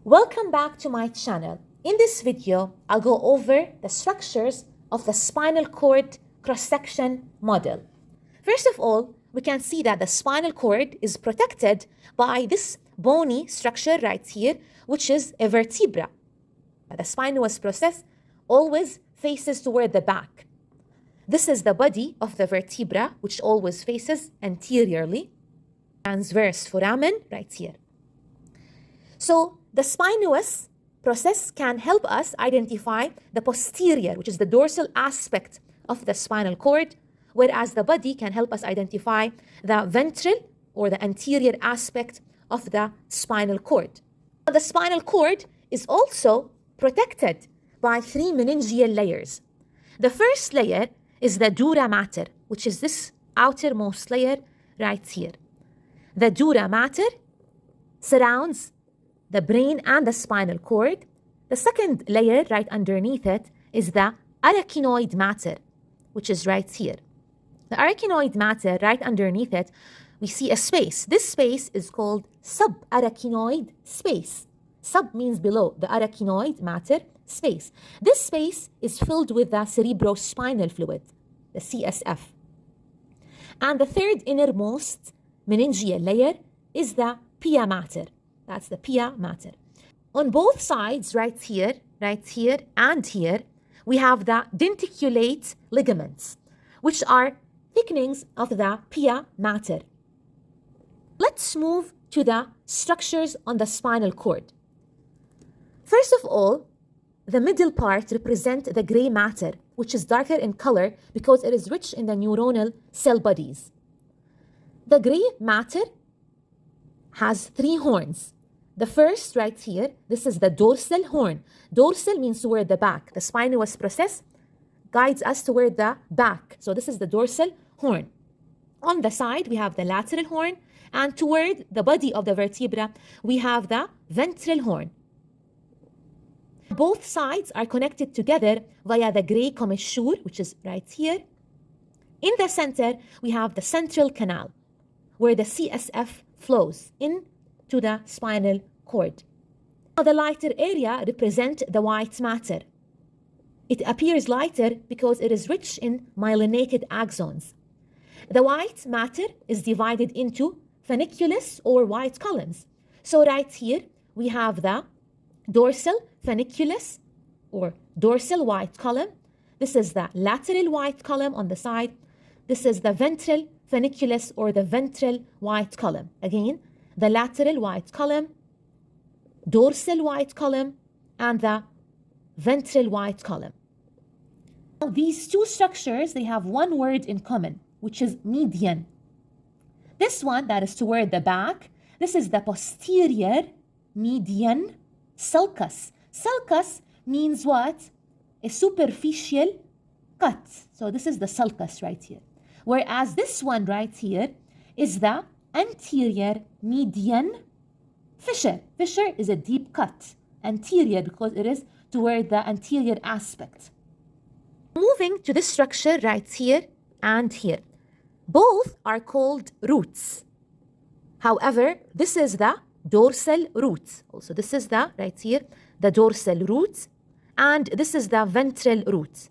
Welcome back to my channel. In this video, I'll go over the structures of the spinal cord cross-section model. First of all, we can see that the spinal cord is protected by this bony structure right here, which is a vertebra. The spinous process always faces toward the back. This is the body of the vertebra, which always faces anteriorly. Transverse foramen right here. So the spinous process can help us identify the posterior, which is the dorsal aspect of the spinal cord, whereas the body can help us identify the ventral or the anterior aspect of the spinal cord. The spinal cord is also protected by three meningeal layers. The first layer is the dura mater, which is this outermost layer right here. The dura mater surrounds the brain and the spinal cord. The second layer right underneath it is the arachnoid mater, which is right here. The arachnoid mater right underneath it, we see a space. This space is called subarachnoid space. Sub means below, the arachnoid mater space. This space is filled with the cerebrospinal fluid, the CSF. And the third innermost meningeal layer is the pia mater. That's the pia mater. On both sides, right here, and here, we have the denticulate ligaments, which are thickenings of the pia mater. Let's move to the structures on the spinal cord. First of all, the middle part represents the gray matter, which is darker in color because it is rich in the neuronal cell bodies. The gray matter has three horns. The first right here, this is the dorsal horn. Dorsal means toward the back. The spinous process guides us toward the back. So this is the dorsal horn. On the side, we have the lateral horn, and toward the body of the vertebra, we have the ventral horn. Both sides are connected together via the gray commissure, which is right here. In the center, we have the central canal, where the CSF flows into the spinal cord. Now, the lighter area represents the white matter. It appears lighter because it is rich in myelinated axons. The white matter is divided into funiculus or white columns. So right here, we have the dorsal funiculus or dorsal white column. This is the lateral white column on the side. This is the ventral funiculus or the ventral white column. Again, the lateral white column, dorsal white column, and the ventral white column. Now, these two structures, they have one word in common, which is median. This one that is toward the back, this is the posterior median sulcus. Sulcus means what? A superficial cut. So this is the sulcus right here. Whereas this one right here is the anterior median fissure. Fissure is a deep cut. Anterior because it is toward the anterior aspect. Moving to this structure right here and here. Both are called roots. However, this is the dorsal root. Also, this is the, right here, the dorsal root, and this is the ventral root.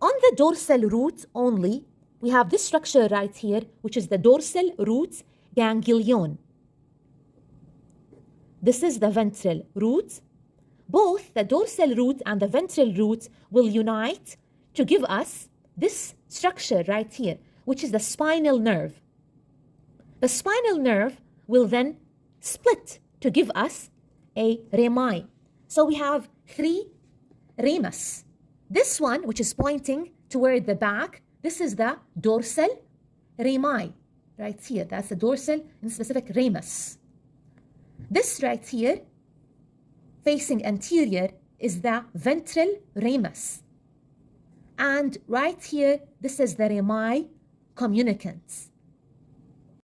On the dorsal root only, we have this structure right here, which is the dorsal root ganglion. This is the ventral root. Both the dorsal root and the ventral root will unite to give us this structure right here, which is the spinal nerve. The spinal nerve will then split to give us a rami. So we have three ramus. This one, which is pointing toward the back, this is the dorsal rami right here. That's the dorsal and specific ramus. This right here, facing anterior, is the ventral ramus. And right here, this is the rami communicants.